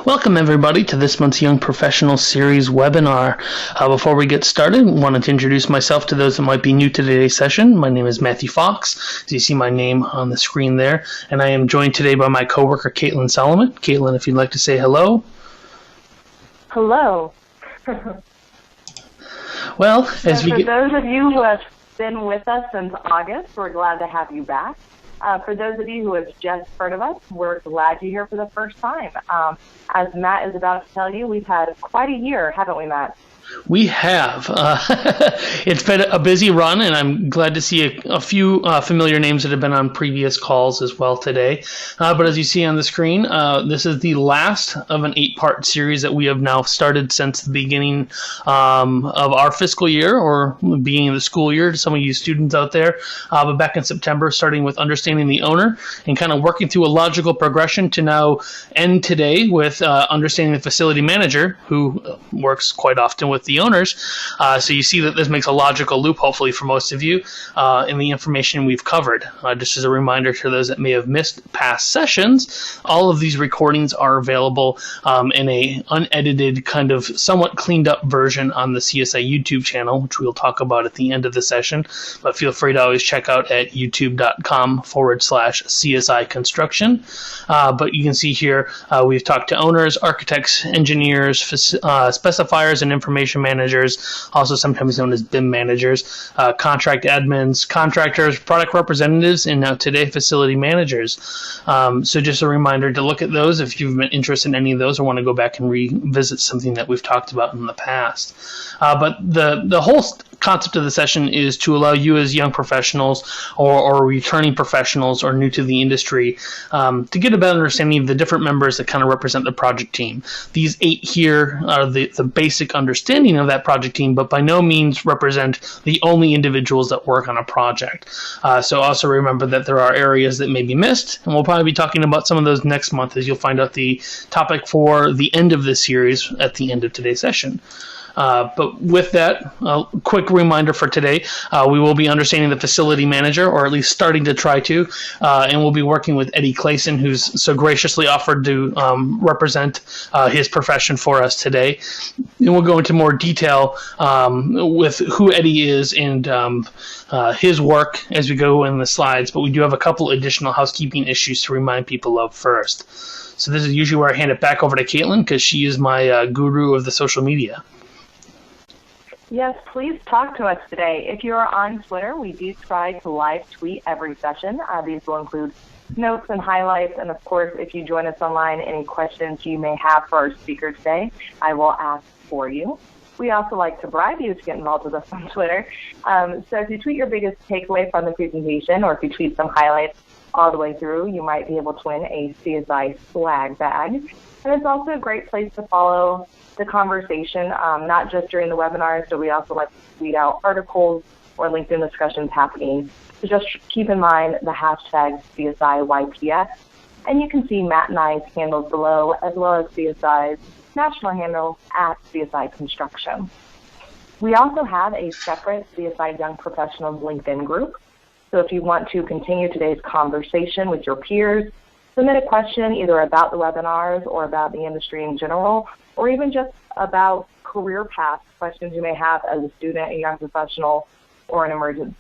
Welcome everybody to this month's Young Professional Series webinar. Before we get started, I wanted to introduce myself to those that might be new to today's session. My name is Matthew Fox, as you see my name on the screen there, and I am joined today by my coworker Caitlin Solomon. Caitlin, if you'd like to say hello. Hello. Well, as for those of you who have been with us since August, we're glad to have you back. For those of you who have just heard of us, we're glad you're here for the first time. As Matt is about to tell you, we've had quite a year, haven't we, Matt? We have. It's been a busy run, and I'm glad to see a few familiar names that have been on previous calls as well today. But as you see on the screen, this is the last of an 8-part series that we have now started since the beginning of our fiscal year, or the beginning of the school year to some of you students out there. But back in September, starting with understanding the owner and kind of working through a logical progression to now end today with understanding the facility manager, who works quite often with the owners. So you see that this makes a logical loop, hopefully, for most of you in the information we've covered. Just as a reminder to those that may have missed past sessions, all of these recordings are available in a unedited, kind of somewhat cleaned up version on the CSI YouTube channel, which we'll talk about at the end of the session. But feel free to always check out at youtube.com/CSIConstruction. But you can see here we've talked to owners, architects, engineers, specifiers, and information managers, also sometimes known as BIM managers, contract admins, contractors, product representatives, and now today facility managers. So just a reminder to look at those if you've been interested in any of those or want to go back and revisit something that we've talked about in the past. But the whole concept of the session is to allow you as young professionals or returning professionals or new to the industry to get a better understanding of the different members that kind of represent the project team. These 8 here are the basic understanding of that project team, but by no means represent the only individuals that work on a project. So also remember that there are areas that may be missed, and we'll probably be talking about some of those next month as you'll find out the topic for the end of this series at the end of today's session. But with that, a quick reminder for today, we will be understanding the facility manager, or at least starting to try to, and we'll be working with Eddie Claisen, who's so graciously offered to represent his profession for us today. And we'll go into more detail with who Eddie is and his work as we go in the slides, but we do have a couple additional housekeeping issues to remind people of first. So this is usually where I hand it back over to Caitlin, because she is my guru of the social media. Yes, please talk to us today. If you are on Twitter, we do try to live tweet every session. These will include notes and highlights, and of course, if you join us online, any questions you may have for our speaker today, I will ask for you. We also like to bribe you to get involved with us on Twitter. So if you tweet your biggest takeaway from the presentation, or if you tweet some highlights all the way through, you might be able to win a CSI swag bag. And it's also a great place to follow the conversation, not just during the webinars, but we also like to tweet out articles or LinkedIn discussions happening. So just keep in mind the hashtag CSIYPS, and you can see Matt and I's handles below, as well as CSI's national handle at CSIConstruction. We also have a separate CSI Young Professionals LinkedIn group. So if you want to continue today's conversation with your peers, submit a question either about the webinars or about the industry in general, or even just about career path questions you may have as a student, a young professional, or an emerging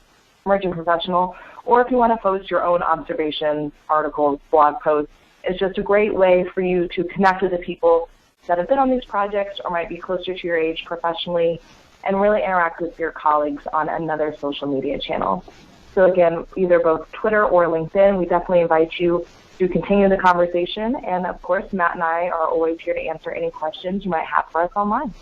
professional, or if you want to post your own observations, articles, blog posts. It's just a great way for you to connect with the people that have been on these projects or might be closer to your age professionally, and really interact with your colleagues on another social media channel. So again, either both Twitter or LinkedIn, we definitely invite you to continue the conversation. And of course, Matt and I are always here to answer any questions you might have for us online.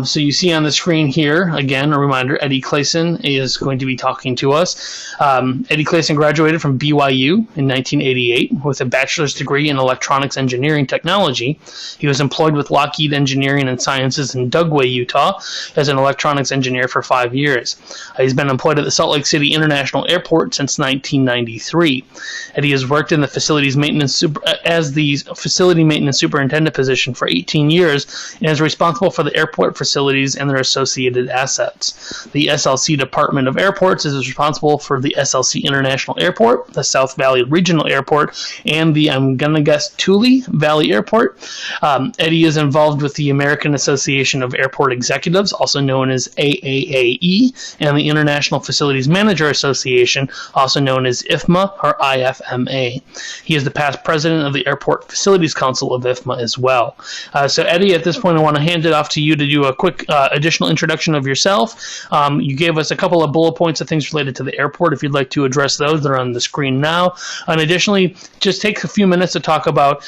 So you see on the screen here, again, a reminder, Eddie Claisen is going to be talking to us. Eddie Claisen graduated from BYU in 1988 with a bachelor's degree in electronics engineering technology. He was employed with Lockheed Engineering and Sciences in Dugway, Utah, as an electronics engineer for 5 years. He's been employed at the Salt Lake City International Airport since 1993. Eddie has worked in the facilities maintenance facility maintenance superintendent position for 18 years and is responsible for the airport airport facilities and their associated assets. The SLC Department of Airports is responsible for the SLC International Airport, the South Valley Regional Airport, and the, I'm going to guess, Tule Valley Airport. Eddie is involved with the American Association of Airport Executives, also known as AAAE, and the International Facilities Manager Association, also known as IFMA or IFMA. He is the past president of the Airport Facilities Council of IFMA as well. So Eddie, at this point I want to hand it off to you to do a quick additional introduction of yourself. You gave us a couple of bullet points of things related to the airport. If you'd like to address those, they're on the screen now. And additionally, just take a few minutes to talk about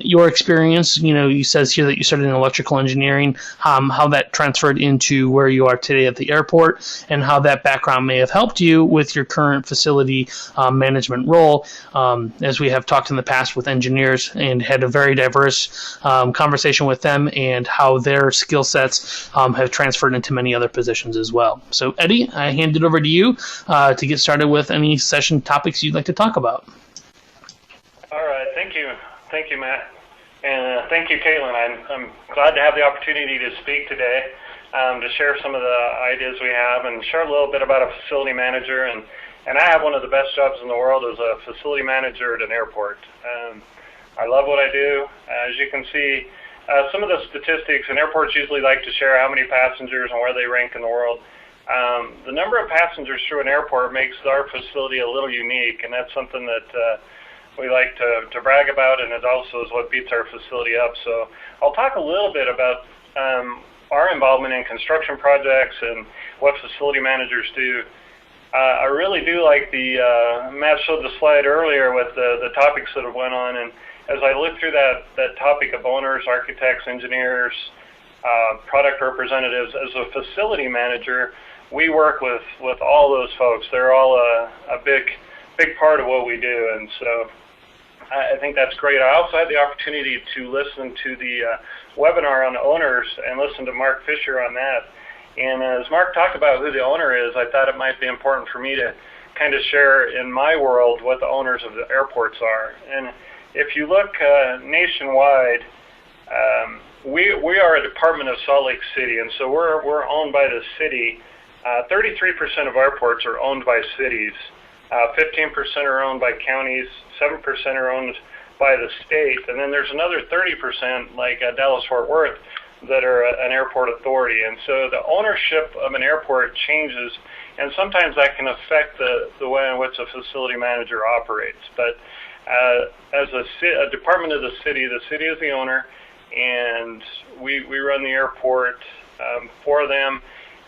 your experience. You know, you says here that you started in electrical engineering, how that transferred into where you are today at the airport, and how that background may have helped you with your current facility management role. As we have talked in the past with engineers and had a very diverse conversation with them, and how their skill sets have transferred into many other positions as well. So Eddie, I hand it over to you to get started with any session topics you'd like to talk about. All right, thank you, Matt, and thank you, Caitlin. I'm glad to have the opportunity to speak today, to share some of the ideas we have and share a little bit about a facility manager. And I have one of the best jobs in the world as a facility manager at an airport. I love what I do. As you can see, some of the statistics, and airports usually like to share how many passengers and where they rank in the world. The number of passengers through an airport makes our facility a little unique, and that's something that we like to brag about, and it also is what beats our facility up. So I'll talk a little bit about our involvement in construction projects and what facility managers do. I really do like Matt showed the slide earlier with the topics that have went on, and as I look through that topic of owners, architects, engineers, product representatives, as a facility manager, we work with all those folks. They're all a big part of what we do, and so I think that's great. I also had the opportunity to listen to the webinar on owners and listen to Mark Fisher on that. And as Mark talked about who the owner is, I thought it might be important for me to kind of share in my world what the owners of the airports are. And if you look nationwide, we are a department of Salt Lake City, and so we're owned by the city. 33% of airports are owned by cities. 15% are owned by counties. 7% are owned by the state, and then there's another 30%, like Dallas-Fort Worth, that are an airport authority. And so the ownership of an airport changes, and sometimes that can affect the way in which a facility manager operates. But as a department of the city is the owner, and we run the airport for them.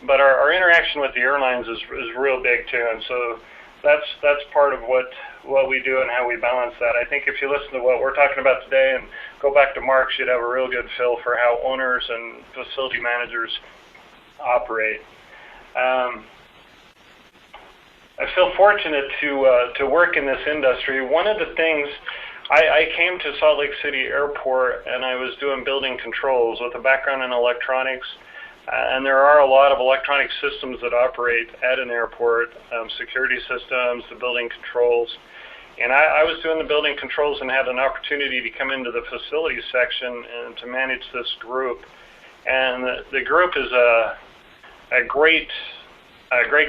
But our interaction with the airlines is real big too, and so that's part of what we do and how we balance that. I think if you listen to what we're talking about today and go back to Mark's, you'd have a real good feel for how owners and facility managers operate. I feel fortunate to work in this industry. One of the things, I came to Salt Lake City Airport and I was doing building controls with a background in electronics. And there are a lot of electronic systems that operate at an airport, security systems, the building controls. And I was doing the building controls and had an opportunity to come into the facilities section and to manage this group. And the group is a great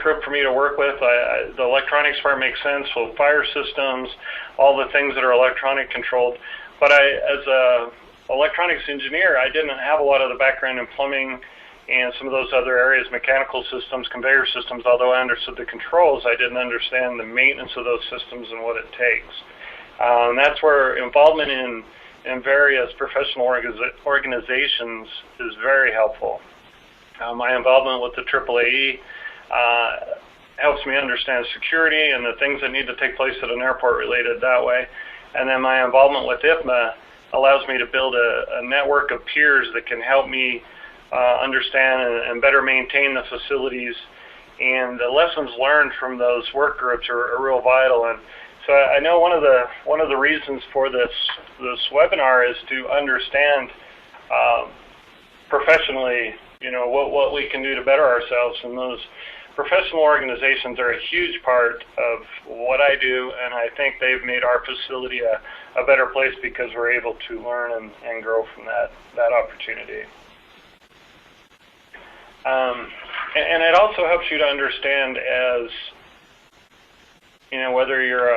group for me to work with. The electronics part makes sense, so fire systems, all the things that are electronic controlled. But as a electronics engineer, I didn't have a lot of the background in plumbing and some of those other areas, mechanical systems, conveyor systems. Although I understood the controls, I didn't understand the maintenance of those systems and what it takes. And that's where involvement in various professional organizations is very helpful. My involvement with the AAAE helps me understand security and the things that need to take place at an airport related that way. And then my involvement with IFMA allows me to build a network of peers that can help me understand and better maintain the facilities, and the lessons learned from those work groups are real vital. And so I know one of the reasons for this webinar is to understand professionally, what we can do to better ourselves. And those professional organizations are a huge part of what I do, and I think they've made our facility a better place because we're able to learn and grow from that opportunity. And it also helps you to understand, as you know, whether you're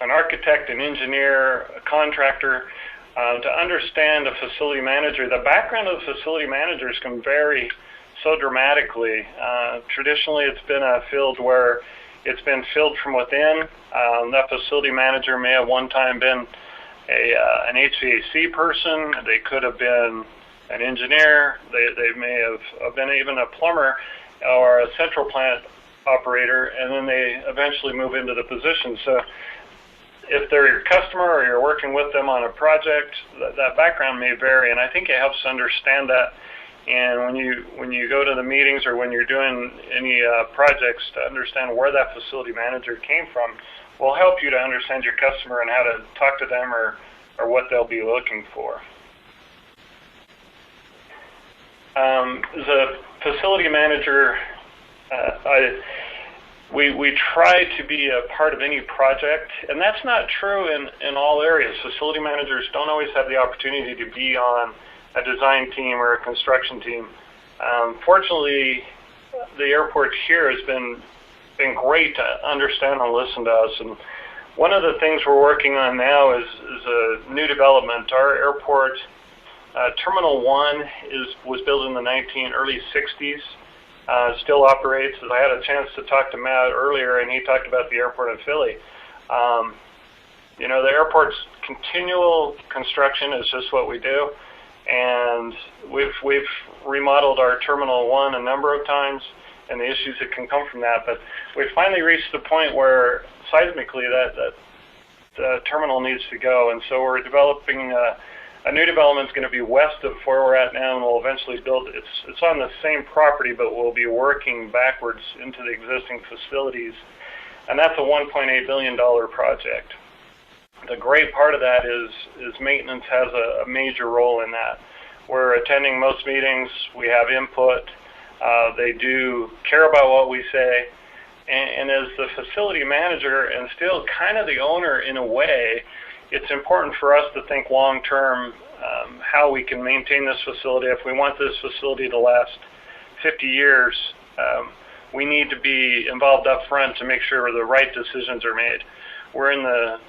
an architect, an engineer, a contractor, to understand a facility manager. The background of the facility managers can vary so dramatically. Traditionally, it's been a field where it's been filled from within. That facility manager may have one time been an HVAC person. They could have been an engineer. They may have been even a plumber or a central plant operator, and then they eventually move into the position. So if they're your customer or you're working with them on a project, that background may vary, and I think it helps to understand that. And when you go to the meetings or when you're doing any projects, to understand where that facility manager came from will help you to understand your customer and how to talk to them or what they'll be looking for. As a facility manager, we try to be a part of any project, and that's not true in all areas. Facility managers don't always have the opportunity to be on a design team or a construction team. Fortunately, the airport here has been great to understand and listen to us. And one of the things we're working on now is a new development. Our airport, Terminal 1 was built in the early 60s, still operates. I had a chance to talk to Matt earlier, and he talked about the airport in Philly. You know, the airport's continual construction is just what we do. And we've remodeled our Terminal 1 a number of times, and the issues that can come from that. But we've finally reached the point where seismically that the terminal needs to go, and so we're developing a new development. Is going to be west of where we're at now, and we'll eventually build. It's on the same property, but we'll be working backwards into the existing facilities, and that's a $1.8 billion project. The great part of that is maintenance has a major role in that. We're attending most meetings. We have input. They do care about what we say. And as the facility manager and still kind of the owner in a way, it's important for us to think long-term how we can maintain this facility. If we want this facility to last 50 years, we need to be involved up front to make sure the right decisions are made. We're in the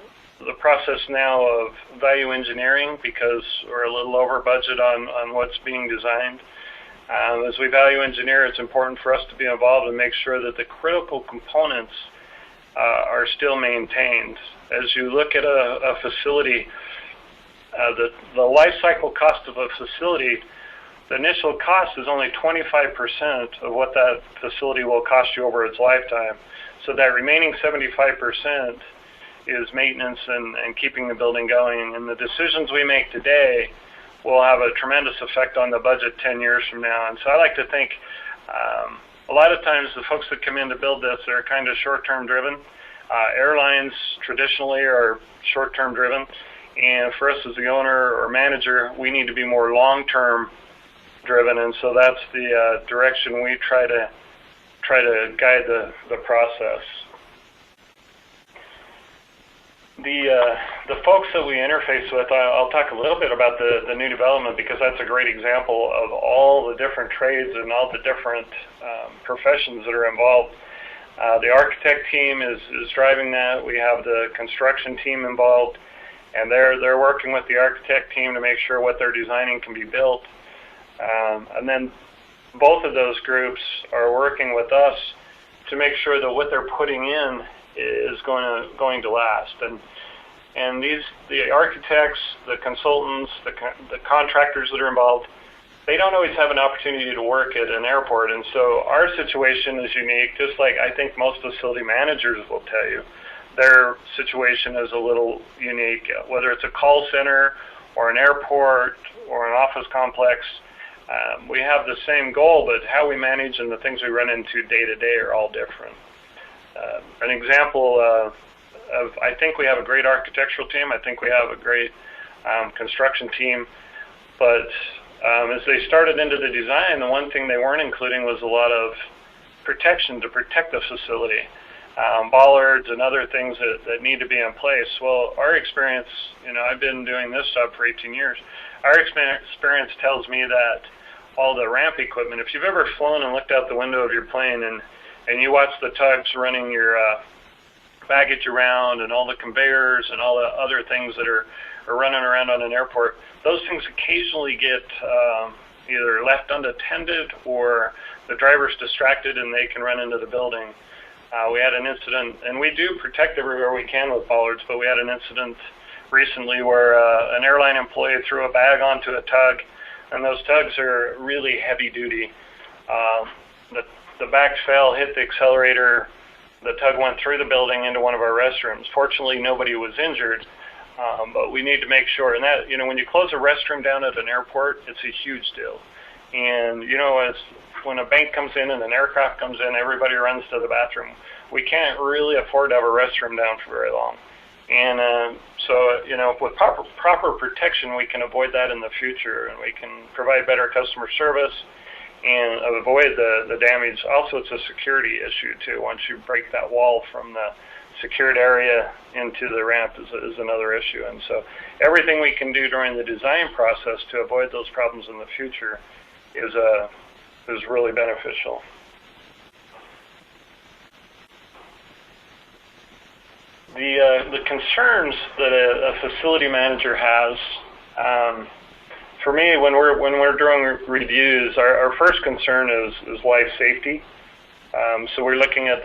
process now of value engineering because we're a little over budget on what's being designed. As we value engineer, it's important for us to be involved and make sure that the critical components are still maintained. As you look at a facility, the life cycle cost of a facility, the initial cost is only 25% of what that facility will cost you over its lifetime. So that remaining 75% is maintenance and keeping the building going. And the decisions we make today will have a tremendous effect on the budget 10 years from now. And so I like to think a lot of times the folks that come in to build this, they're kind of short-term driven. Airlines traditionally are short-term driven. And for us as the owner or manager, we need to be more long-term driven. And so that's the direction we try to guide the process. The folks that we interface with, I'll talk a little bit about the new development because that's a great example of all the different trades and all the different professions that are involved. The architect team is driving that. We have the construction team involved, and they're working with the architect team to make sure what they're designing can be built. And then both of those groups are working with us to make sure that what they're putting in is going to last. And the architects, the consultants, the contractors that are involved, they don't always have an opportunity to work at an airport. And so our situation is unique, just like I think most facility managers will tell you. Their situation is a little unique, whether it's a call center or an airport or an office complex. We have the same goal, but how we manage and the things we run into day to day are all different. An example of, I think we have a great architectural team. I think we have a great construction team. But as they started into the design, the one thing they weren't including was a lot of protection to protect the facility, bollards and other things that need to be in place. Well, our experience, I've been doing this job for 18 years. Our experience tells me that all the ramp equipment. If you've ever flown and looked out the window of your plane and you watch the tugs running your baggage around and all the conveyors and all the other things that are running around on an airport, those things occasionally get either left unattended or the driver's distracted and they can run into the building. We had an incident, and we do protect everywhere we can with bollards, but we had an incident recently where an airline employee threw a bag onto a tug, and those tugs are really heavy duty. The bags fell, hit the accelerator, the tug went through the building into one of our restrooms. Fortunately, nobody was injured, but we need to make sure. And that, when you close a restroom down at an airport, it's a huge deal. And, as when a bank comes in and an aircraft comes in, everybody runs to the bathroom. We can't really afford to have a restroom down for very long. And so, with proper protection, we can avoid that in the future, and we can provide better customer service and avoid the damage. Also, it's a security issue, too. Once you break that wall from the secured area into the ramp is another issue. And so everything we can do during the design process to avoid those problems in the future is really beneficial. The concerns that a facility manager has, for me, when we're doing reviews, our first concern is life safety. So we're looking at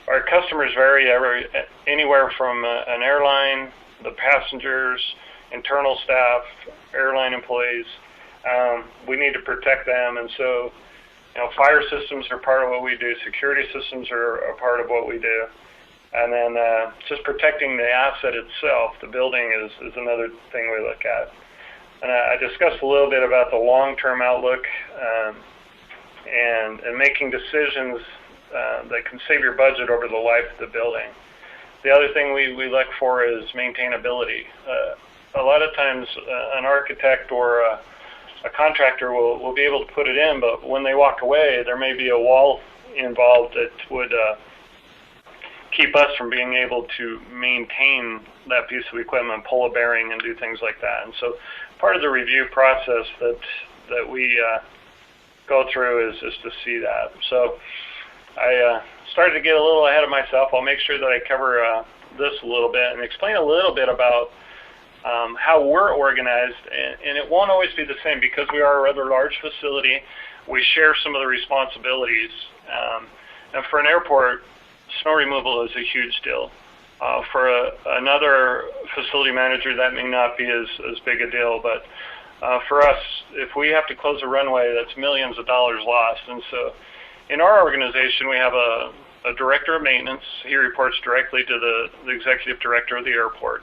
our customers vary anywhere from an airline, the passengers, internal staff, airline employees. We need to protect them, and so fire systems are part of what we do. Security systems are a part of what we do. And then just protecting the asset itself, the building, is another thing we look at. And I discussed a little bit about the long-term outlook and making decisions that can save your budget over the life of the building. The other thing we look for is maintainability. A lot of times an architect or a contractor will be able to put it in, but when they walk away, there may be a wall involved that would keep us from being able to maintain that piece of equipment, pull a bearing, and do things like that. And so part of the review process that we go through is to see that. So I started to get a little ahead of myself. I'll make sure that I cover this a little bit and explain a little bit about how we're organized. And it won't always be the same because we are a rather large facility. We share some of the responsibilities. And for an airport, snow removal is a huge deal. For another facility manager, that may not be as big a deal, but for us, if we have to close a runway, that's millions of dollars lost. And so in our organization, we have a director of maintenance. He reports directly to the executive director of the airport.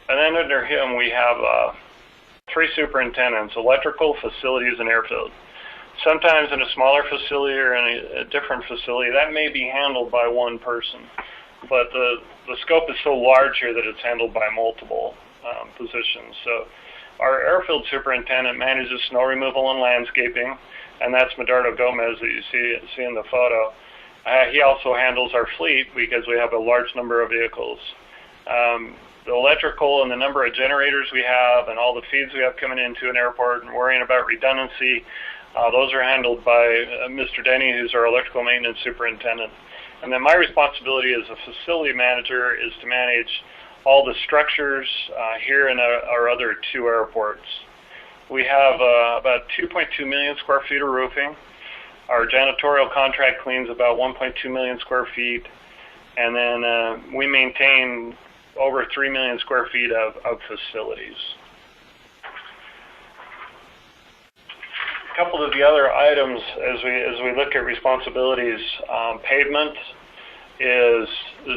And then under him, we have 3 superintendents: electrical, facilities, and airfield. Sometimes in a smaller facility or in a different facility, that may be handled by one person. But the scope is so large here that it's handled by multiple positions. So our airfield superintendent manages snow removal and landscaping, and that's Medardo Gomez that you see in the photo. He also handles our fleet because we have a large number of vehicles. The electrical and the number of generators we have and all the feeds we have coming into an airport and worrying about redundancy, those are handled by Mr. Denny, who's our electrical maintenance superintendent. And then my responsibility as a facility manager is to manage all the structures here in our other 2 airports. We have about 2.2 million square feet of roofing. Our janitorial contract cleans about 1.2 million square feet. And then we maintain over 3 million square feet of facilities. A couple of the other items as we look at responsibilities, pavement is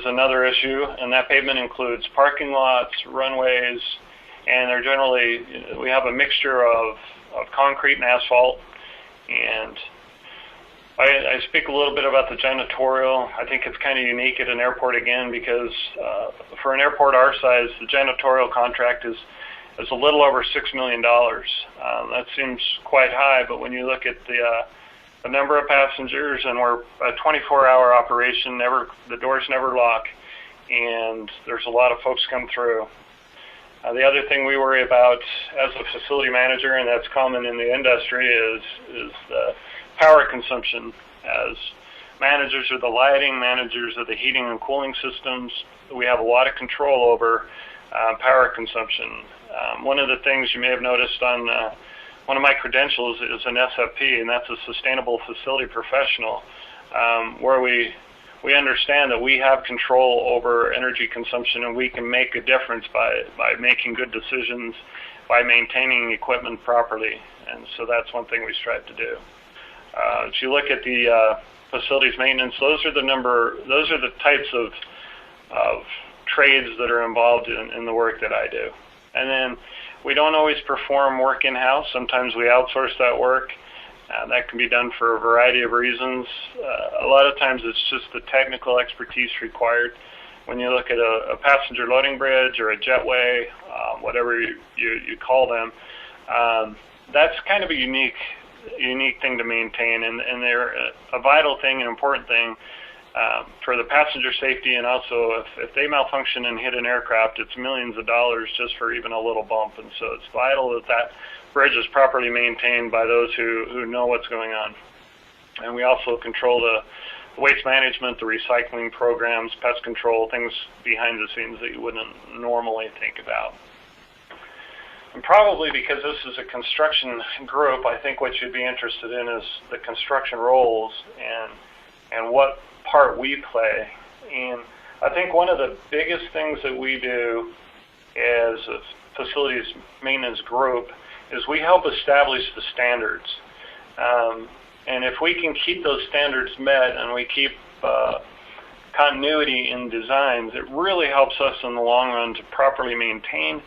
another issue, and that pavement includes parking lots, runways, and they're generally, we have a mixture of concrete and asphalt. And I speak a little bit about the janitorial. I think it's kind of unique at an airport again because for an airport our size, the janitorial contract is a little over $6 million. That seems quite high, but when you look at the number of passengers, and we're a 24-hour operation, the doors never lock, and there's a lot of folks come through. The other thing we worry about as a facility manager, and that's common in the industry, is the power consumption. As managers of the lighting, managers of the heating and cooling systems, we have a lot of control over power consumption. One of the things you may have noticed on one of my credentials is an SFP, and that's a Sustainable Facility Professional, where we understand that we have control over energy consumption, and we can make a difference by making good decisions, by maintaining equipment properly. And so that's one thing we strive to do. If you look at the facilities maintenance, those are the types of trades that are involved in the work that I do. And then we don't always perform work in-house. Sometimes we outsource that work. That can be done for a variety of reasons. A lot of times it's just the technical expertise required. When you look at a passenger loading bridge or a jetway, whatever you call them, that's kind of a unique thing to maintain, and they're a vital thing, an important thing for the passenger safety, and also if they malfunction and hit an aircraft, it's millions of dollars just for even a little bump. And so it's vital that bridge is properly maintained by those who know what's going on. And we also control the waste management, the recycling programs, pest control, things behind the scenes that you wouldn't normally think about. And probably because this is a construction group, I think what you'd be interested in is the construction roles and what part we play. And I think one of the biggest things that we do as a facilities maintenance group is we help establish the standards. And if we can keep those standards met and we keep continuity in designs, it really helps us in the long run to properly maintain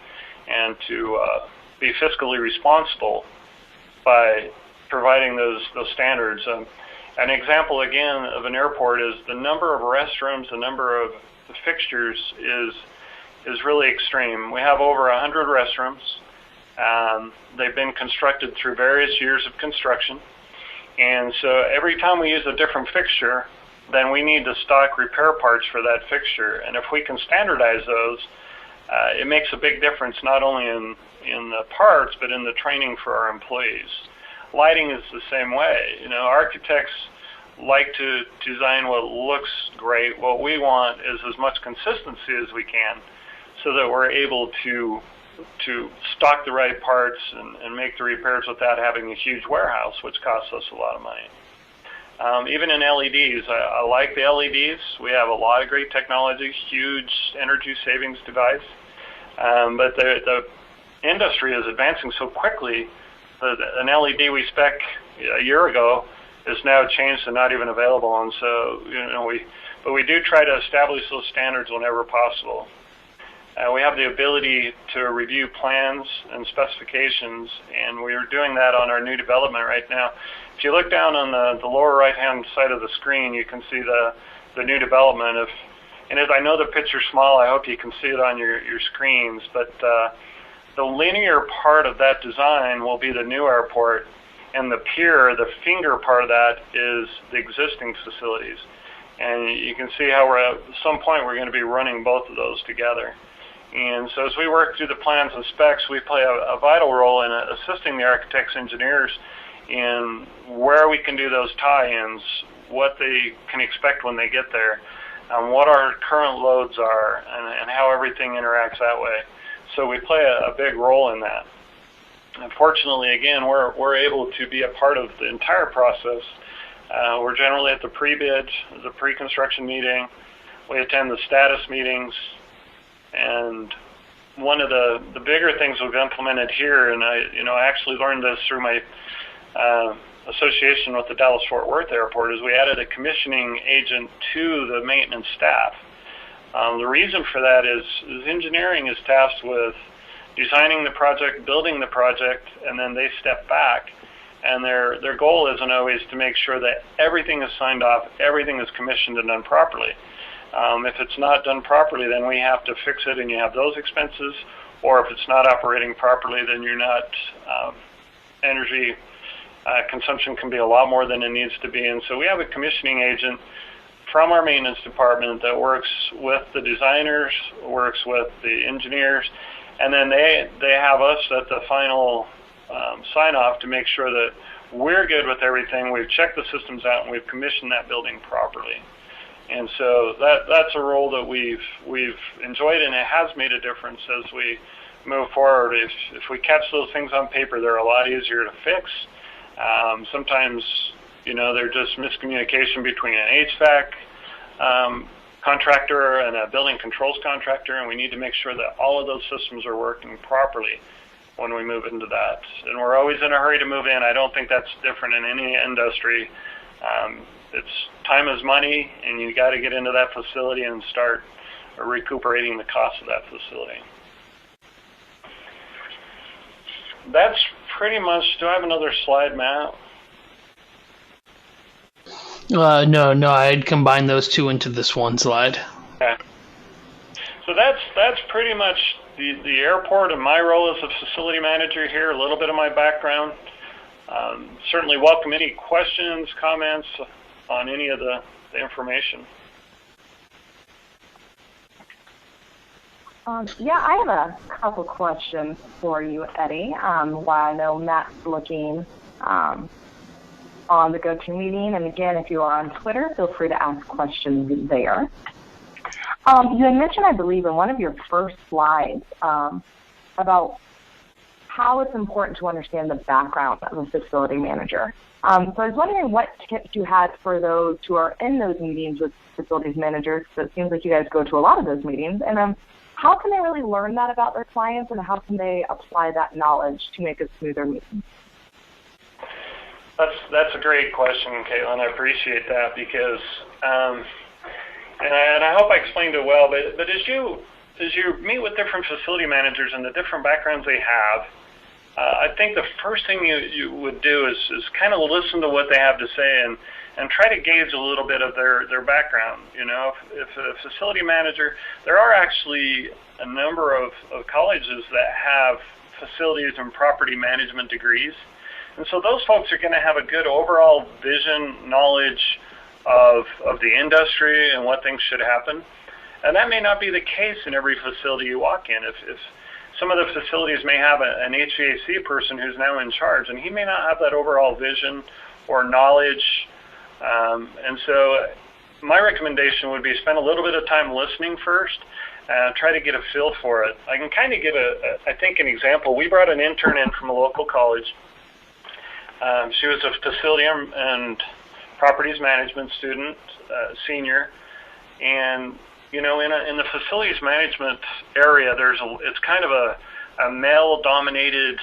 and to be fiscally responsible by providing those standards. An example, again, of an airport is the number of restrooms, the number of fixtures is really extreme. We have over 100 restrooms. They've been constructed through various years of construction. And so every time we use a different fixture, then we need to stock repair parts for that fixture. And if we can standardize those, it makes a big difference not only in the parts, but in the training for our employees. Lighting is the same way. You know, architects like to design what looks great. What we want is as much consistency as we can so that we're able to stock the right parts and make the repairs without having a huge warehouse, which costs us a lot of money. Even in LEDs, I like the LEDs. We have a lot of great technology, huge energy savings device. But the industry is advancing so quickly that an LED we spec a year ago is now changed and not even available. And so, but we do try to establish those standards whenever possible. We have the ability to review plans and specifications, and we're doing that on our new development right now. If you look down on the lower right-hand side of the screen, you can see the new development. And as I know the picture's small, I hope you can see it on your screens, but the linear part of that design will be the new airport, and the pier, the finger part of that, is the existing facilities. And you can see how at some point we're going to be running both of those together. And so as we work through the plans and specs, we play a vital role in assisting the architects, engineers in where we can do those tie-ins, what they can expect when they get there, what our current loads are, and how everything interacts that way. So we play a big role in that. Unfortunately, again, we're able to be a part of the entire process. We're generally at the pre-bid, the pre-construction meeting. We attend the status meetings. And one of the bigger things we've implemented here, and I actually learned this through my association with the Dallas-Fort Worth Airport, is we added a commissioning agent to the maintenance staff. The reason for that is engineering is tasked with designing the project, building the project, and then they step back. And their goal isn't always to make sure that everything is signed off, everything is commissioned and done properly. If it's not done properly, then we have to fix it, and you have those expenses. Or if it's not operating properly, then you're not energy consumption can be a lot more than it needs to be. And so we have a commissioning agent from our maintenance department that works with the designers, works with the engineers, and then they have us at the final sign off to make sure that we're good with everything. We've checked the systems out and we've commissioned that building properly. And so that's a role that we've enjoyed, and it has made a difference as we move forward. If we catch those things on paper, they're a lot easier to fix. Sometimes, they're just miscommunication between an HVAC contractor and a building controls contractor, and we need to make sure that all of those systems are working properly when we move into that. And we're always in a hurry to move in. I don't think that's different in any industry. It's time is money, and you got to get into that facility and start recuperating the cost of that facility. That's pretty much. Do I have another slide, Matt? No, I'd combine those two into this one slide. Okay. So that's pretty much the airport and my role as a facility manager here, a little bit of my background. Certainly welcome any questions, comments on any of the information. Yeah, I have a couple questions for you, Eddie, while I know Matt's looking on the GoToMeeting. And again, if you are on Twitter, feel free to ask questions there. You had mentioned, I believe, in one of your first slides about how it's important to understand the background of a facility manager. So I was wondering what tips you had for those who are in those meetings with facilities managers. So it seems like you guys go to a lot of those meetings. And how can they really learn that about their clients, and how can they apply that knowledge to make a smoother meeting? That's a great question, Caitlin. I appreciate that because, and I hope I explained it well. But as you meet with different facility managers and the different backgrounds they have, I think the first thing you would do is kind of listen to what they have to say and try to gauge a little bit of their background. If a facility manager, there are actually a number of colleges that have facilities and property management degrees. And so those folks are going to have a good overall vision, knowledge of the industry and what things should happen. And that may not be the case in every facility you walk in. If some of the facilities may have an HVAC person who's now in charge, and he may not have that overall vision or knowledge. And so my recommendation would be spend a little bit of time listening first, try to get a feel for it. I can kind of give I think an example. We brought an intern in from a local college. She was a facility and properties management student, senior, and in the facilities management area, it's kind of a male-dominated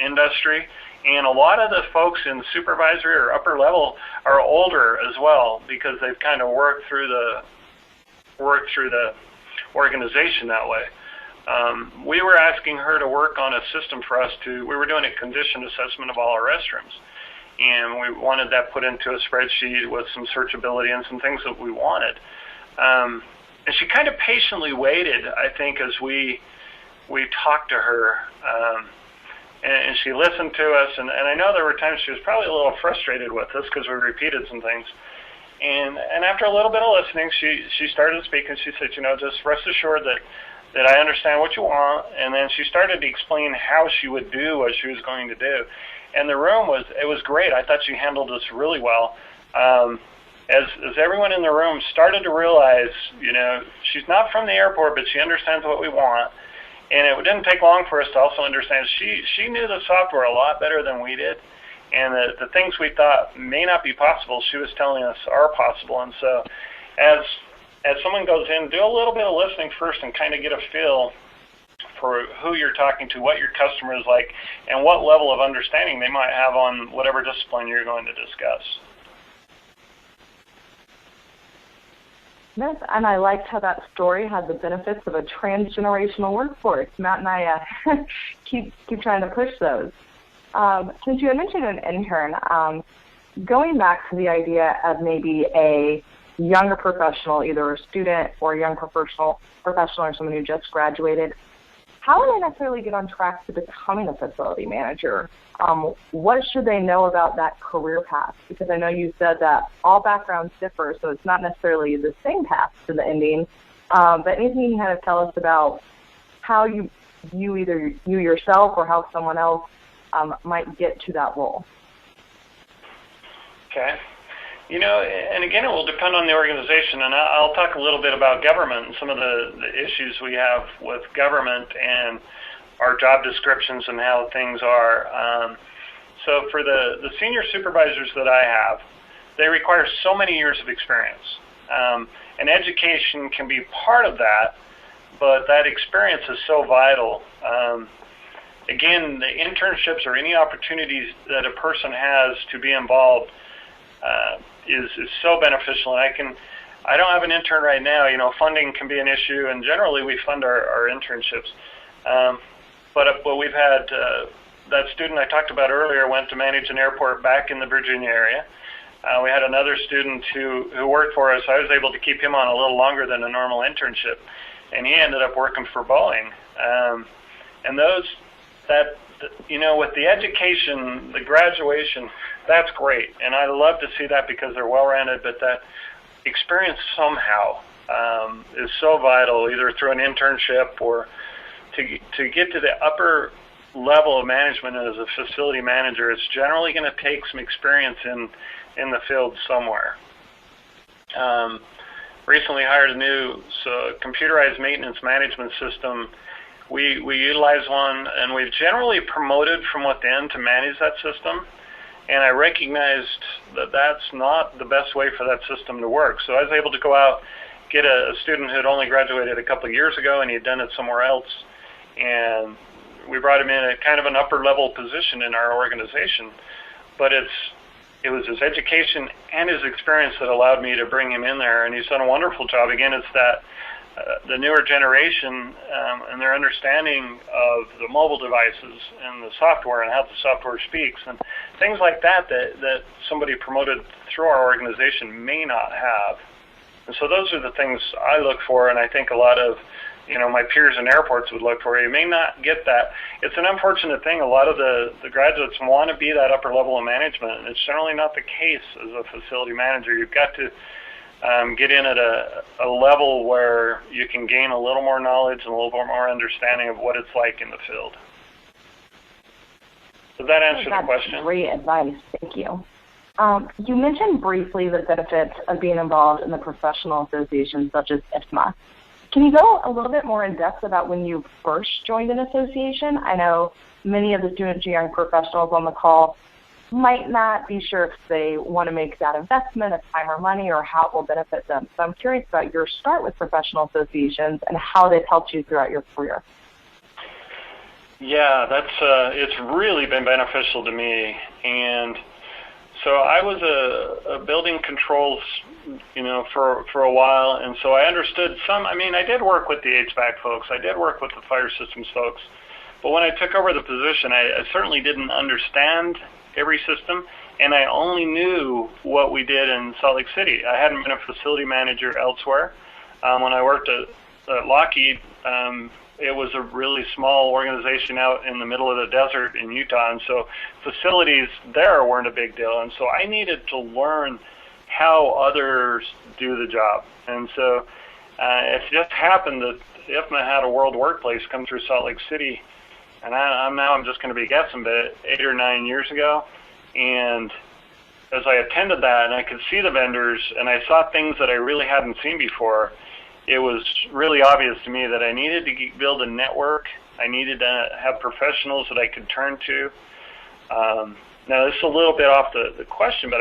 industry, and a lot of the folks in supervisory or upper level are older as well because they've kind of worked through the organization that way. We were asking her to work on a system for us we were doing a condition assessment of all our restrooms. And we wanted that put into a spreadsheet with some searchability and some things that we wanted. And she kind of patiently waited, I think, as we talked to her. And she listened to us. And I know there were times she was probably a little frustrated with us because we repeated some things. And after a little bit of listening, she started speaking. She said, just rest assured that I understand what you want. And then she started to explain how she would do what she was going to do. And the room was great. I thought she handled this really well. As everyone in the room started to realize, she's not from the airport, but she understands what we want. And it didn't take long for us to also understand she knew the software a lot better than we did. And the things we thought may not be possible, she was telling us are possible. And so as someone goes in, do a little bit of listening first and kind of get a feel for who you're talking to, what your customer is like, and what level of understanding they might have on whatever discipline you're going to discuss. Yes, and I liked how that story had the benefits of a transgenerational workforce. Matt and I keep trying to push those. Since you had mentioned an intern, going back to the idea of maybe a younger professional, either a student or a young professional or someone who just graduated, how would they necessarily get on track to becoming a facility manager? What should they know about that career path? Because I know you said that all backgrounds differ, so it's not necessarily the same path to the ending. But anything you kind of tell us about how you either you yourself or how someone else might get to that role? Okay. And again, it will depend on the organization, and I'll talk a little bit about government and some of the issues we have with government and our job descriptions and how things are. So for the senior supervisors that I have, they require so many years of experience. And education can be part of that, but that experience is so vital. Again, the internships or any opportunities that a person has to be involved is so beneficial. And I don't have an intern right now. Funding can be an issue, and generally we fund our internships. But we've had that student I talked about earlier went to manage an airport back in the Virginia area. We had another student who worked for us. I was able to keep him on a little longer than a normal internship, and he ended up working for Boeing. And with the education, the graduation, that's great, and I love to see that because they're well-rounded, but that experience somehow is so vital, either through an internship or to get to the upper level of management as a facility manager. It's generally going to take some experience in the field somewhere. Recently hired a new computerized maintenance management system. We utilize one, and we've generally promoted from within to manage that system. And I recognized that that's not the best way for that system to work. So I was able to go out, get a student who had only graduated a couple of years ago, and he had done it somewhere else. And we brought him in at kind of an upper level position in our organization. But it was his education and his experience that allowed me to bring him in there, and he's done a wonderful job. Again, it's that the newer generation and their understanding of the mobile devices and the software and how the software speaks and things like that somebody promoted through our organization may not have. And so those are the things I look for, and I think a lot of my peers in airports would look for. You may not get that. It's an unfortunate thing. A lot of the graduates want to be that upper level of management, and it's generally not the case as a facility manager. You've got to get in at a level where you can gain a little more knowledge and a little more understanding of what it's like in the field. Does that answer the question? That's great advice. Thank you. You mentioned briefly the benefits of being involved in the professional associations such as IFMA. Can you go a little bit more in depth about when you first joined an association? I know many of the students and young professionals on the call might not be sure if they want to make that investment of time or money or how it will benefit them. So I'm curious about your start with professional associations and how they've helped you throughout your career. Yeah, it's really been beneficial to me. And so I was a building controls, for a while, and so I understood some. I did work with the HVAC folks. I did work with the fire systems folks. But when I took over the position, I certainly didn't understand every system, and I only knew what we did in Salt Lake City. I hadn't been a facility manager elsewhere. When I worked at Lockheed, it was a really small organization out in the middle of the desert in Utah, and so facilities there weren't a big deal. And so I needed to learn how others do the job. And so it just happened that IFMA had a World Workplace come through Salt Lake City, and I'm just going to be guessing, but 8 or 9 years ago. And as I attended that and I could see the vendors and I saw things that I really hadn't seen before, it was really obvious to me that I needed to build a network. I needed to have professionals that I could turn to. Now, this is a little bit off the question, but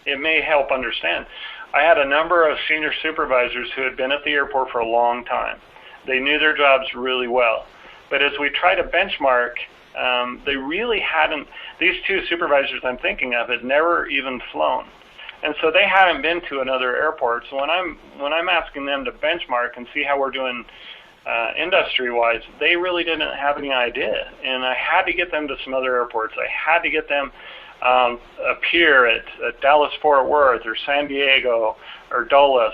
it may help understand. I had a number of senior supervisors who had been at the airport for a long time. They knew their jobs really well. But as we try to benchmark, they really hadn't, these two supervisors I'm thinking of had never even flown. And so they hadn't been to another airport. So when I'm asking them to benchmark and see how we're doing industry-wise, they really didn't have any idea. And I had to get them to some other airports. I had to get them appear at Dallas-Fort Worth or San Diego or Dulles.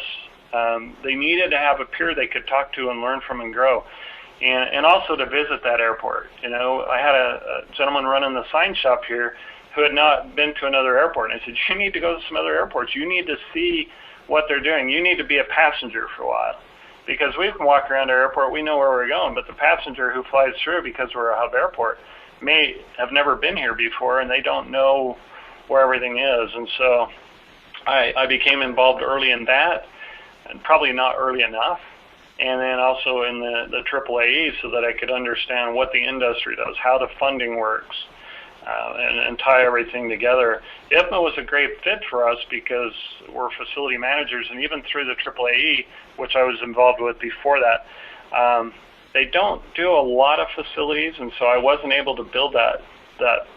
They needed to have a peer they could talk to and learn from and grow. And also to visit that airport. I had a gentleman running the sign shop here who had not been to another airport. And I said, you need to go to some other airports. You need to see what they're doing. You need to be a passenger for a while. because we can walk around our airport, we know where we're going, but the passenger who flies through because we're a hub airport may have never been here before, and they don't know where everything is. And so I became involved early in that, and probably not early enough, and then also in the AAAE so that I could understand what the industry does, how the funding works, and tie everything together. IFMA was a great fit for us because we're facility managers, and even through the AAAE, which I was involved with before that, they don't do a lot of facilities, and so I wasn't able to build that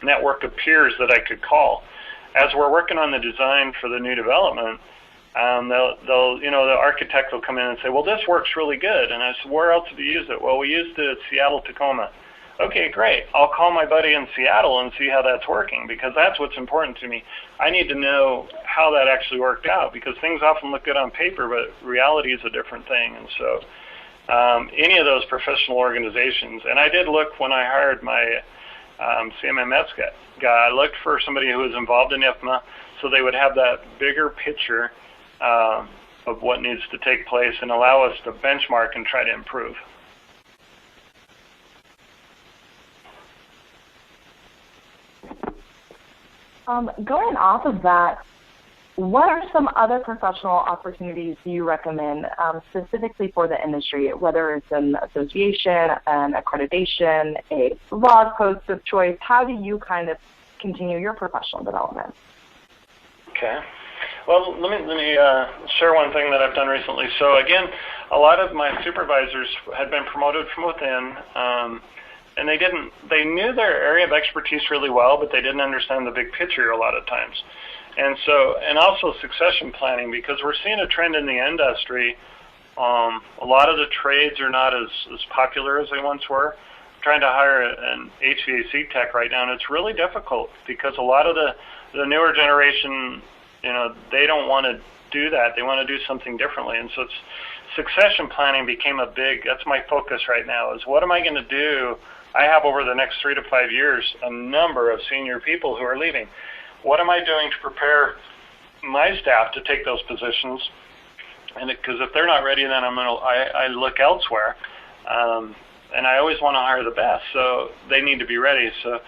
network of peers that I could call. As we're working on the design for the new development, the architect will come in and say, well, this works really good. And I said, where else did you use it? Well, we used it at Seattle, Tacoma. Okay, great. I'll call my buddy in Seattle and see how that's working, because that's what's important to me. I need to know how that actually worked out, because things often look good on paper, but reality is a different thing. And so any of those professional organizations, and I did look when I hired my CMMS guy, I looked for somebody who was involved in IFMA so they would have that bigger picture of what needs to take place and allow us to benchmark and try to improve. Going off of that, what are some other professional opportunities you recommend specifically for the industry, whether it's an association, an accreditation, a blog post of choice? How do you kind of continue your professional development? Okay. Well, let me share one thing that I've done recently. So again, a lot of my supervisors had been promoted from within, and they knew their area of expertise really well, but they didn't understand the big picture a lot of times. And also succession planning, because we're seeing a trend in the industry. A lot of the trades are not as popular as they once were. I'm trying to hire an HVAC tech right now, and it's really difficult because a lot of the newer generation, they don't want to do that. They want to do something differently. And so succession planning became that's my focus right now, is what am I going to do? I have over the next 3 to 5 years a number of senior people who are leaving. What am I doing to prepare my staff to take those positions? And because if they're not ready, then I look elsewhere. And I always want to hire the best, so they need to be ready. So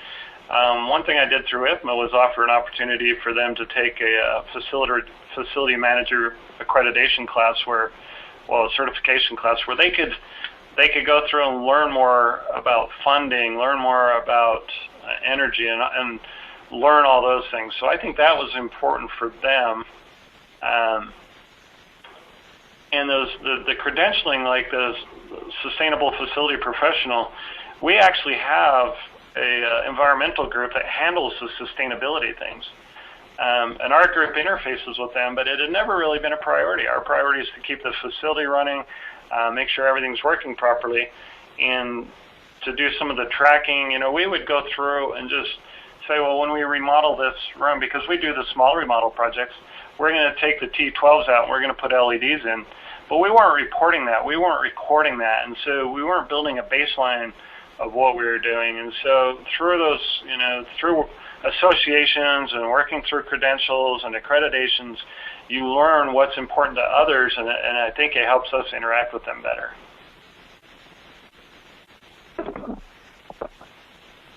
one thing I did through IFMA was offer an opportunity for them to take a facility manager accreditation class, a certification class, where they could go through and learn more about funding, learn more about energy, and learn all those things. So I think that was important for them. And the credentialing, like the sustainable facility professional, we actually have a environmental group that handles the sustainability things. And our group interfaces with them, but it had never really been a priority. Our priority is to keep the facility running, make sure everything's working properly, and to do some of the tracking. We would go through and just say, well, when we remodel this room, because we do the small remodel projects, we're going to take the T12s out and we're going to put LEDs in. But we weren't reporting that. We weren't recording that. And so we weren't building a baseline of what we were doing. And so through those, through associations and working through credentials and accreditations, you learn what's important to others, and I think it helps us interact with them better.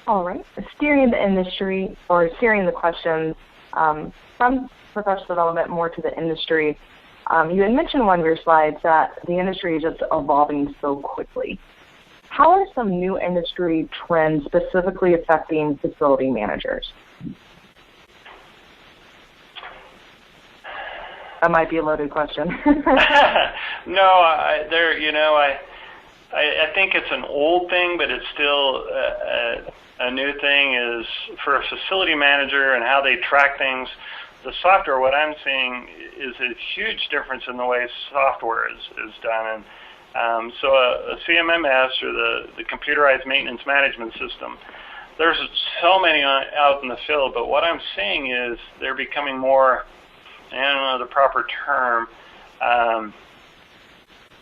All right. Steering the industry, or steering the questions from professional development more to the industry, you had mentioned one of your slides that the industry is just evolving so quickly. How are some new industry trends specifically affecting facility managers? That might be a loaded question. No, I think it's an old thing, but it's still a new thing. Is for a facility manager and how they track things. The software, what I'm seeing is a huge difference in the way software is done. And so a CMMS, or the computerized maintenance management system, there's so many out in the field, but what I'm seeing is they're becoming more, I don't know the proper term,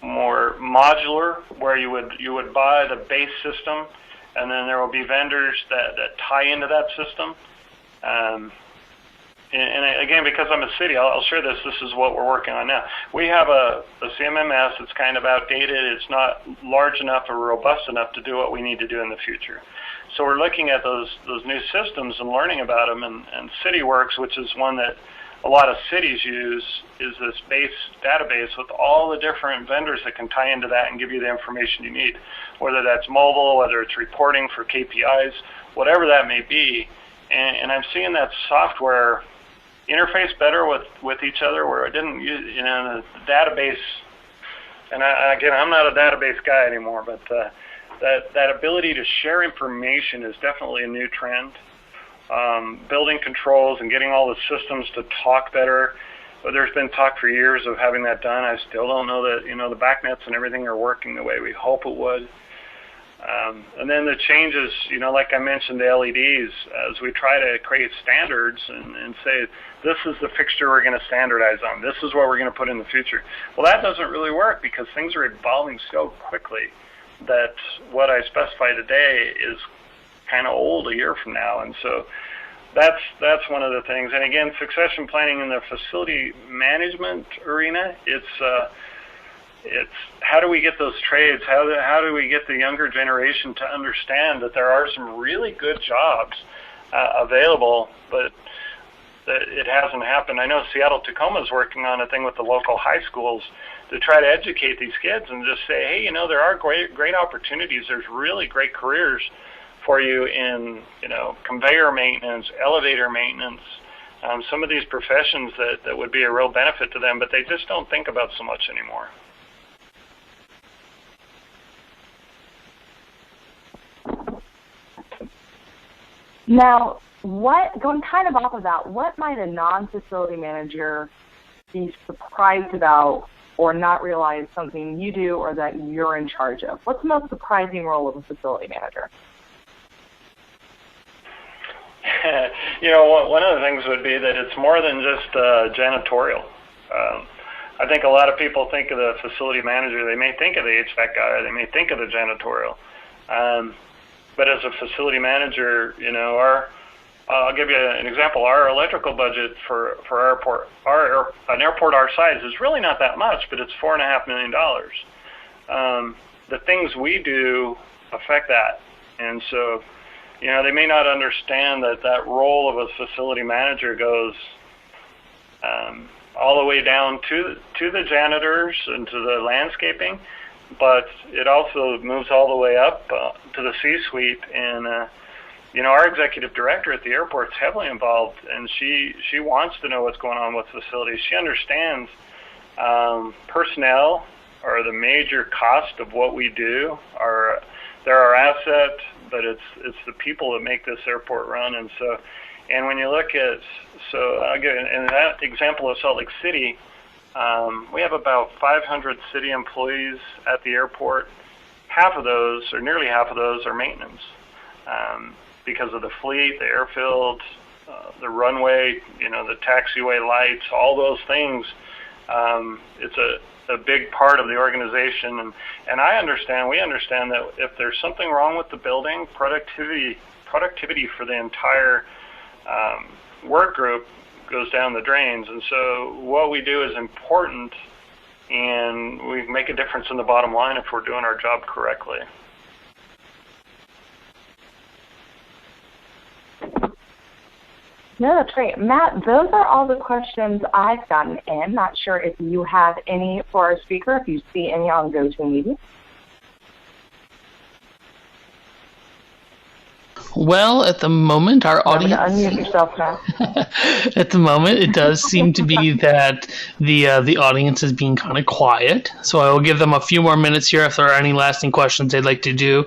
more modular, where you would buy the base system, and then there will be vendors that tie into that system. again, because I'm a city, I'll share this. This is what we're working on now. We have a CMMS that's kind of outdated. It's not large enough or robust enough to do what we need to do in the future. So we're looking at those new systems and learning about them. And CityWorks, which is one that a lot of cities use, is this database with all the different vendors that can tie into that and give you the information you need, whether that's mobile, whether it's reporting for KPIs, whatever that may be. And I'm seeing that software interface better with each other, where I didn't use, the database. And again, I'm not a database guy anymore, but that ability to share information is definitely a new trend. Building controls and getting all the systems to talk better. But there's been talk for years of having that done. I still don't know that the backnets and everything are working the way we hope it would. And then the changes, like I mentioned, the LEDs, as we try to create standards and say, this is the fixture we're going to standardize on. This is what we're going to put in the future. Well, that doesn't really work because things are evolving so quickly that what I specify today is kind of old a year from now. And so that's one of the things. And again, succession planning in the facility management arena, it's how do we get those trades? How do we get the younger generation to understand that there are some really good jobs available, but that it hasn't happened. I know Seattle-Tacoma is working on a thing with the local high schools to try to educate these kids and just say, hey, there are great opportunities. There's really great careers for you in, conveyor maintenance, elevator maintenance, some of these professions that would be a real benefit to them, but they just don't think about so much anymore. Now, going kind of off of that, what might a non-facility manager be surprised about or not realize something you do or that you're in charge of? What's the most surprising role of a facility manager? One of the things would be that it's more than just janitorial. I think a lot of people think of the facility manager, they may think of the HVAC guy, they may think of the janitorial. But as a facility manager, I'll give you an example. Our electrical budget for our airport, an airport our size is really not that much, but it's $4.5 million. The things we do affect that. And so, they may not understand that role of a facility manager goes all the way down to the janitors and to the landscaping, but it also moves all the way up to the C-suite. And our executive director at the airport is heavily involved, and she wants to know what's going on with facilities. She understands personnel are the major cost of what we do. They're our asset, but it's the people that make this airport run. And when you look at, I'll give in that example of Salt Lake City, we have about 500 city employees at the airport. Half of those, or nearly half of those, are maintenance because of the fleet, the airfield, the runway, the taxiway lights, all those things. It's a big part of the organization, and we understand that if there's something wrong with the building, productivity for the entire work group goes down the drains. And so what we do is important, and we make a difference in the bottom line if we're doing our job correctly. No, that's great. Matt, those are all the questions I've gotten in. Not sure if you have any for our speaker, if you see any on GoToMeeting. Well, at the moment, our audience. Unmute yourself now. At the moment, it does seem to be that the audience is being kind of quiet. So I will give them a few more minutes here if there are any lasting questions they'd like to do.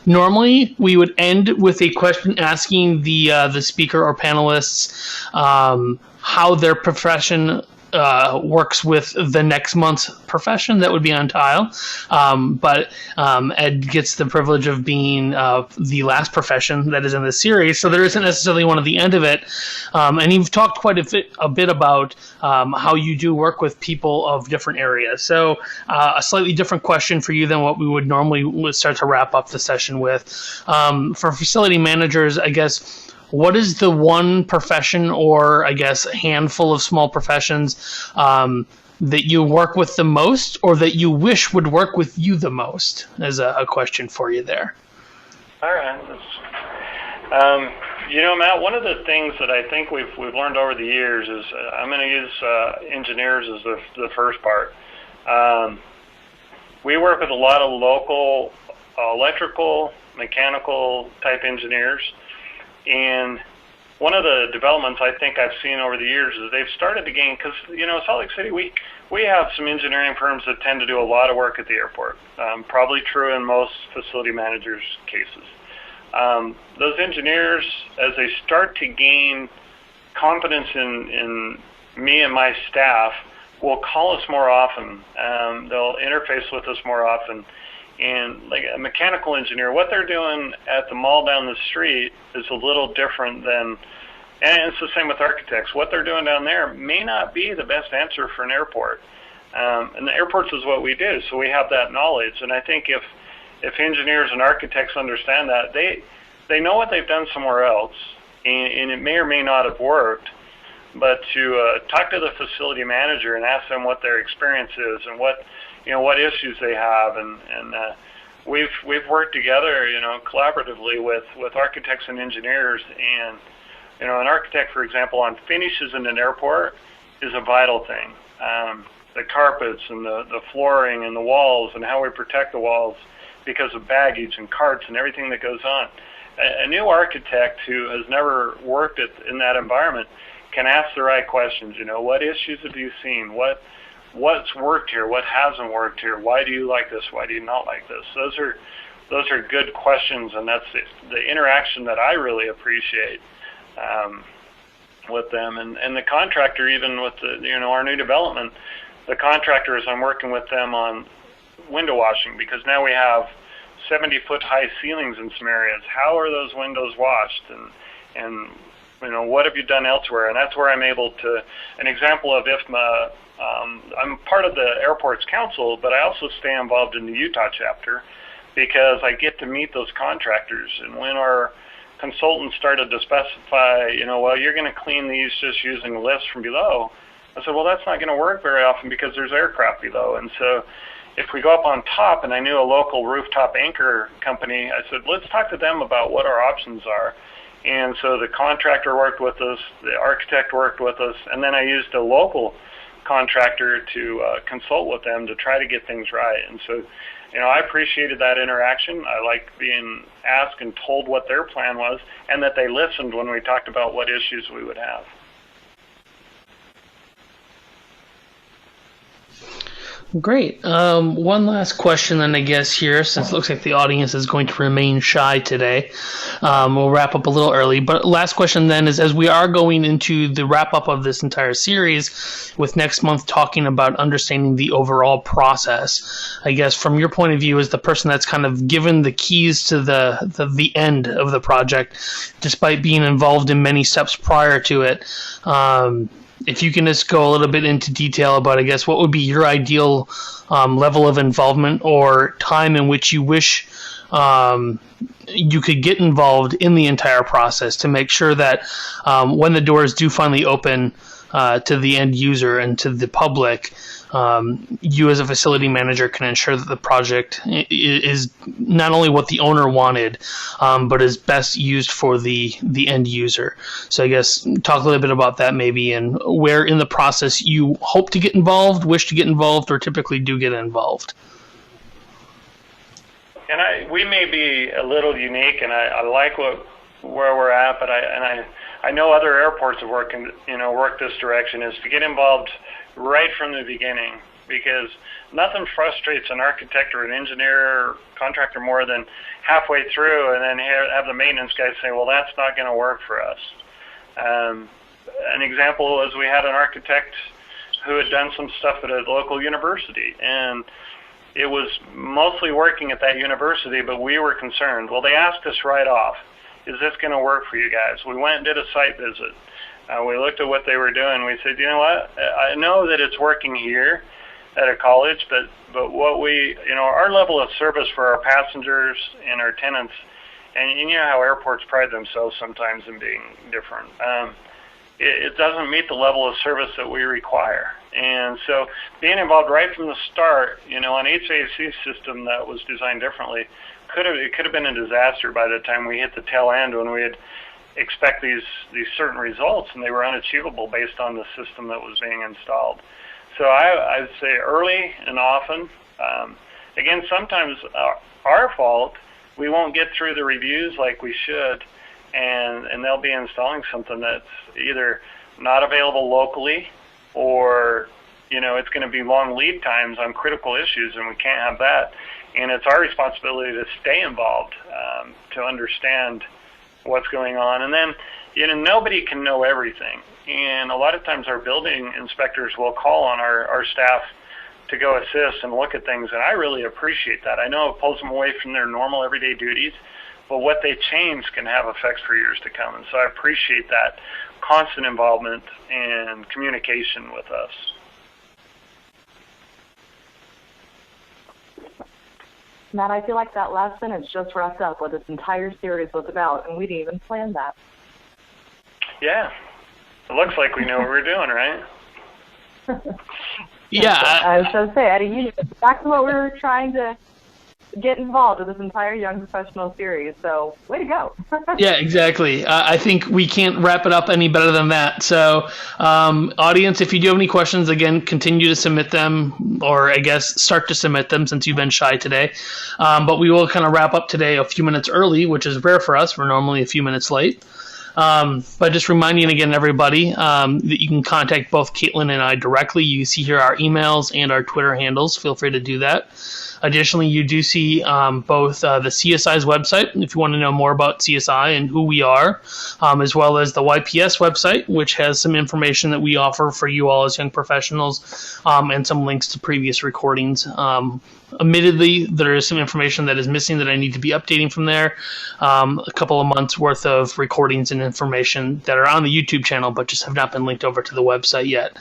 Normally, we would end with a question asking the speaker or panelists how their profession works with the next month's profession that would be on tile. But Ed gets the privilege of being the last profession that is in the series, so there isn't necessarily one at the end of it. And you've talked quite a bit about how you do work with people of different areas. So a slightly different question for you than what we would normally start to wrap up the session with. For facility managers, I guess, what is the one profession, or I guess a handful of small professions, that you work with the most, or that you wish would work with you the most? As a question for you there. All right. Matt, one of the things that I think we've learned over the years is I'm going to use engineers as the first part. We work with a lot of local electrical, mechanical type engineers, and one of the developments I think I've seen over the years is they've started to gain, because Salt Lake City, we have some engineering firms that tend to do a lot of work at the airport. Probably true in most facility managers' cases. Those engineers, as they start to gain confidence in me and my staff, will call us more often. They'll interface with us more often. And like a mechanical engineer, what they're doing at the mall down the street is a little different than, and it's the same with architects. What they're doing down there may not be the best answer for an airport. And the airports is what we do, so we have that knowledge. And I think if engineers and architects understand that, they know what they've done somewhere else, and it may or may not have worked, but to talk to the facility manager and ask them what their experience is and what issues they have, and we've worked together, collaboratively with architects and engineers, and an architect, for example, on finishes in an airport is a vital thing. The carpets and the flooring and the walls and how we protect the walls because of baggage and carts and everything that goes on. A new architect who has never worked in that environment can ask the right questions. What issues have you seen? What's worked here? What hasn't worked here? Why do you like this? Why do you not like this? Those are good questions, and that's the interaction that I really appreciate with them. And the contractor, even with our new development, the contractors, I'm working with them on window washing, because now we have 70-foot high ceilings in some areas. How are those windows washed? And what have you done elsewhere? And that's where I'm able to, an example of if I'm part of the airport's council, but I also stay involved in the Utah chapter, because I get to meet those contractors. And when our consultants started to specify, well, you're going to clean these just using lifts from below, I said, well, that's not going to work very often because there's aircraft below. And so if we go up on top, and I knew a local rooftop anchor company, I said, let's talk to them about what our options are. And so the contractor worked with us, the architect worked with us, and then I used a local contractor to consult with them to try to get things right. And so, I appreciated that interaction. I liked being asked and told what their plan was, and that they listened when we talked about what issues we would have. Great. One last question then, I guess, here, since it looks like the audience is going to remain shy today. We'll wrap up a little early. But last question then is, as we are going into the wrap-up of this entire series, with next month talking about understanding the overall process, I guess from your point of view as the person that's kind of given the keys to the end of the project, despite being involved in many steps prior to it, if you can just go a little bit into detail about, I guess, what would be your ideal level of involvement or time in which you wish you could get involved in the entire process to make sure that when the doors do finally open to the end user and to the public, you as a facility manager can ensure that the project is not only what the owner wanted, but is best used for the end user. So I guess talk a little bit about that maybe, and where in the process you hope to get involved, wish to get involved, or typically do get involved. And we may be a little unique, and I like where we're at, but I know other airports have worked this direction, is to get involved right from the beginning, because nothing frustrates an architect or an engineer or contractor more than halfway through and then have the maintenance guys say, well, that's not going to work for us. An example was we had an architect who had done some stuff at a local university, and it was mostly working at that university, but we were concerned. Well, they asked us right off, is this going to work for you guys? We went and did a site visit. We looked at what they were doing. We said, you know what? I know that it's working here at a college, but what our level of service for our passengers and our tenants And you know how airports pride themselves sometimes in being different. It doesn't meet the level of service that we require. And so being involved right from the start, an HVAC system that was designed differently, it could have been a disaster by the time we hit the tail end, when we had expect these certain results, and they were unachievable based on the system that was being installed. So I'd say early and often. Again, sometimes our fault, we won't get through the reviews like we should, and they'll be installing something that's either not available locally, or it's going to be long lead times on critical issues, and we can't have that. And it's our responsibility to stay involved, to understand what's going on. And then nobody can know everything, and a lot of times our building inspectors will call on our staff to go assist and look at things, and I really appreciate that. I know it pulls them away from their normal everyday duties, but what they change can have effects for years to come. And so I appreciate that constant involvement and communication with us. Matt, I feel like that last sentence just wrapped up what this entire series was about, and we didn't even plan that. Yeah. It looks like we know what we're doing, right? Yeah. I was going to say, Eddie, you know exactly what we were trying to get involved with this entire Young Professional series, so way to go. Yeah, exactly. I think we can't wrap it up any better than that. So, audience, if you do have any questions, again, continue to submit them, or I guess start to submit them since you've been shy today. But we will kind of wrap up today a few minutes early, which is rare for us. We're normally a few minutes late. But just reminding again, everybody, that you can contact both Caitlin and I directly. You see here our emails and our Twitter handles. Feel free to do that. Additionally, you do see both the CSI's website, if you want to know more about CSI and who we are, as well as the YPS website, which has some information that we offer for you all as young professionals, and some links to previous recordings. Admittedly, there is some information that is missing that I need to be updating from there. A couple of months worth of recordings and information that are on the YouTube channel, but just have not been linked over to the website yet.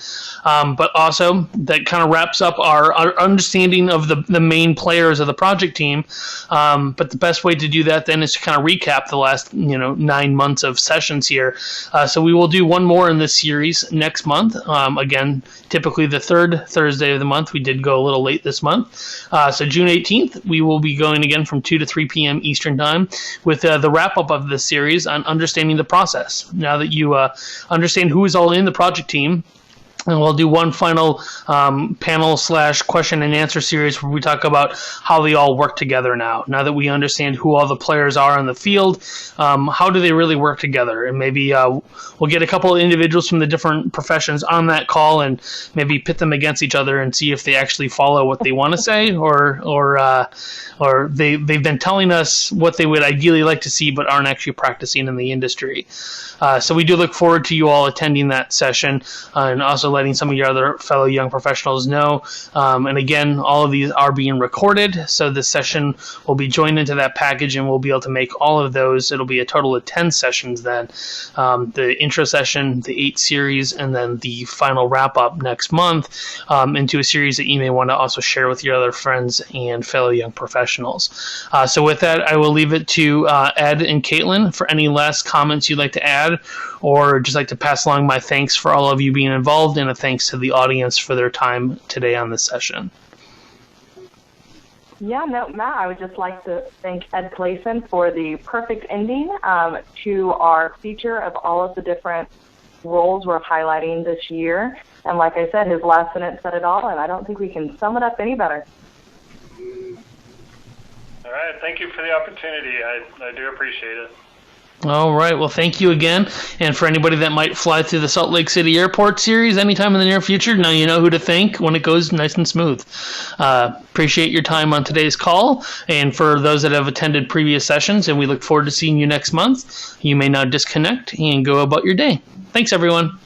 But also, that kind of wraps up our understanding of the main players of the project team. But the best way to do that then is to kind of recap the last 9 months of sessions here. So we will do one more in this series next month. Again, typically the third Thursday of the month. We did go a little late this month. So June 18th, we will be going again from 2 to 3 p.m. Eastern Time with the wrap-up of this series on understanding the process. Now that you understand who is all in the project team, and we'll do one final panel/question and answer series where we talk about how they all work together now. Now that we understand who all the players are in the field, how do they really work together? And maybe we'll get a couple of individuals from the different professions on that call and maybe pit them against each other and see if they actually follow what they want to say, or they've been telling us what they would ideally like to see but aren't actually practicing in the industry. So we do look forward to you all attending that session, and also letting some of your other fellow young professionals know. And again, all of these are being recorded, so this session will be joined into that package, and we'll be able to make all of those. It'll be a total of 10 sessions then. The intro session, the 8 series, and then the final wrap-up next month into a series that you may want to also share with your other friends and fellow young professionals. So with that, I will leave it to Ed and Caitlin for any last comments you'd like to add, or just like to pass along my thanks for all of you being involved, and a thanks to the audience for their time today on this session. Yeah, no, Matt, I would just like to thank Ed Claisen for the perfect ending to our feature of all of the different roles we're highlighting this year. And like I said, his last sentence said it all, and I don't think we can sum it up any better. All right, thank you for the opportunity. I do appreciate it. All right. Well, thank you again. And for anybody that might fly through the Salt Lake City Airport series anytime in the near future, now you know who to thank when it goes nice and smooth. Appreciate your time on today's call. And for those that have attended previous sessions, and we look forward to seeing you next month, you may now disconnect and go about your day. Thanks, everyone.